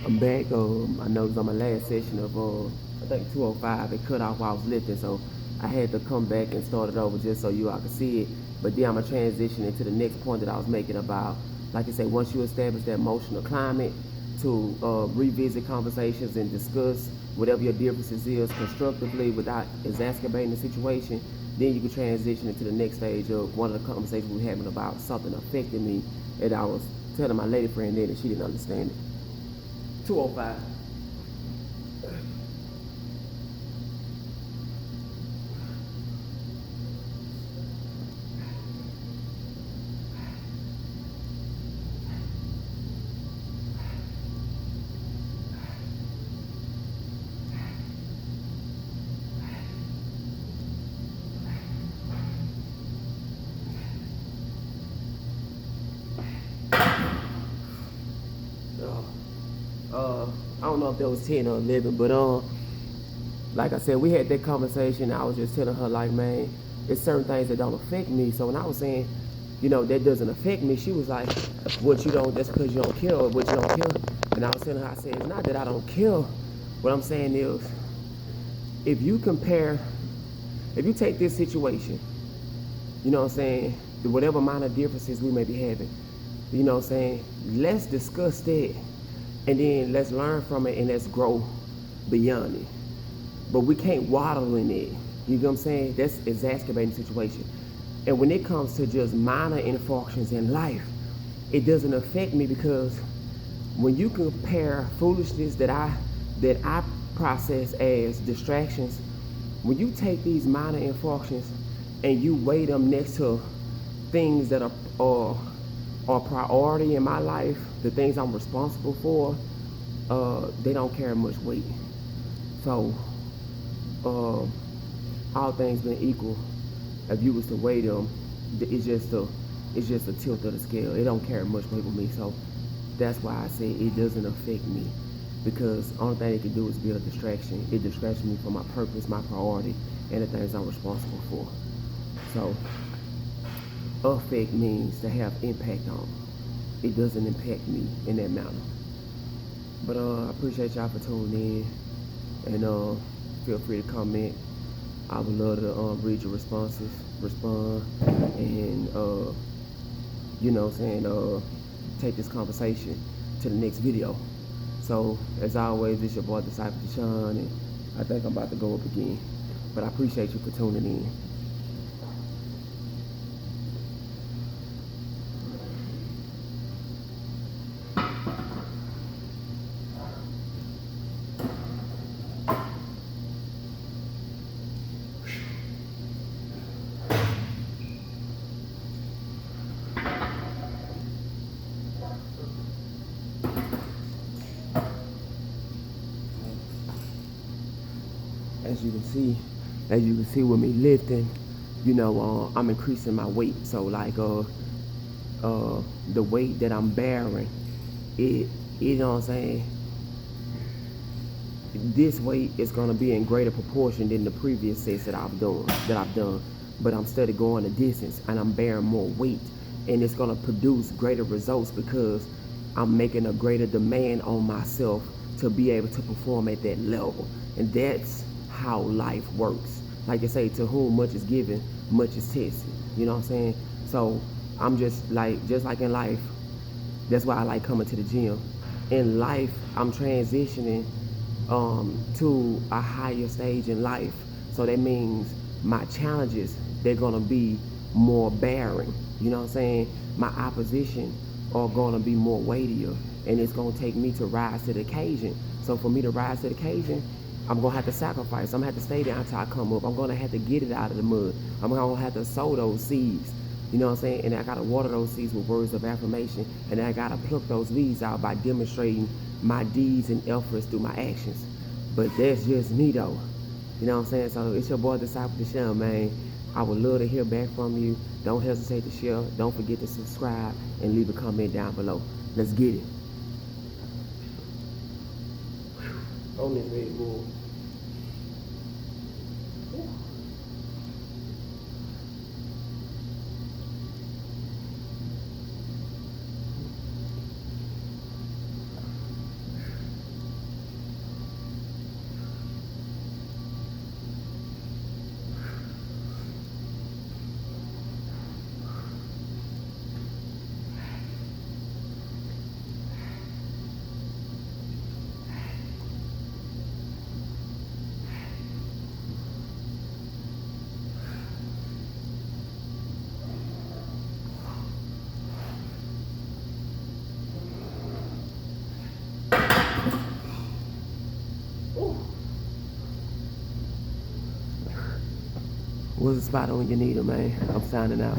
I'm back. I know it was on my last session of I think 205. It cut off while I was lifting, so I had to come back and start it over just so you all could see it. But then I'm gonna transition into the next point that I was making about, like I say, once you establish that emotional climate to revisit conversations and discuss whatever your differences is constructively without exacerbating the situation, then you can transition into the next stage of one of the conversations we were having about something affecting me, and I was telling my lady friend that and she didn't understand it. 205. I don't know if that was 10 or 11, but like I said, we had that conversation. I was just telling her, like, man, it's certain things that don't affect me. So when I was saying, that doesn't affect me, she was like, what you don't, that's because you don't care, or what you don't care. And I was telling her, I said, it's not that I don't care. What I'm saying is, if you compare, if you take this situation, you know what I'm saying, whatever minor differences we may be having, you know what I'm saying, let's discuss that, and then let's learn from it and let's grow beyond it. But we can't waddle in it. You know what I'm saying? That's exacerbating the situation. And when it comes to just minor infractions in life, it doesn't affect me, because when you compare foolishness that I process as distractions, when you take these minor infractions and you weigh them next to things that are priority in my life, the things I'm responsible for, they don't carry much weight. So, all things being equal, if you was to weigh them, it's just a tilt of the scale. It don't carry much weight with me. So that's why I say it doesn't affect me, because the only thing it can do is be a distraction. It distracts me from my purpose, my priority, and the things I'm responsible for. So affect means to have impact on. It doesn't impact me in that manner. But I appreciate y'all for tuning in, and feel free to comment. I would love to read your responses, respond, and take this conversation to the next video. So as always, it's your boy Disciple Deshaun, and I think I'm about to go up again. But I appreciate you for tuning in. As you can see with me lifting, I'm increasing my weight. So like the weight that I'm bearing, you know what I'm saying, this weight is gonna be in greater proportion than the previous sets that I've done. But I'm steady going the distance and I'm bearing more weight, and it's gonna produce greater results because I'm making a greater demand on myself to be able to perform at that level. And that's how life works. Like they say, to whom much is given, much is tested. You know what I'm saying? So I'm just like in life, that's why I like coming to the gym. In life, I'm transitioning to a higher stage in life. So that means my challenges, they're gonna be more bearing. You know what I'm saying? My opposition are gonna be more weightier, and it's gonna take me to rise to the occasion. So for me to rise to the occasion, I'm gonna have to sacrifice. I'm gonna have to stay there until I come up. I'm gonna have to get it out of the mud. I'm gonna have to sow those seeds. You know what I'm saying? And I gotta water those seeds with words of affirmation. And I gotta pluck those weeds out by demonstrating my deeds and efforts through my actions. But that's just me though. You know what I'm saying? So it's your boy Disciple Deshaun, man. I would love to hear back from you. Don't hesitate to share. Don't forget to subscribe and leave a comment down below. Let's get it. On this Red Bull. What's the spot on your needle, man? I'm signing out.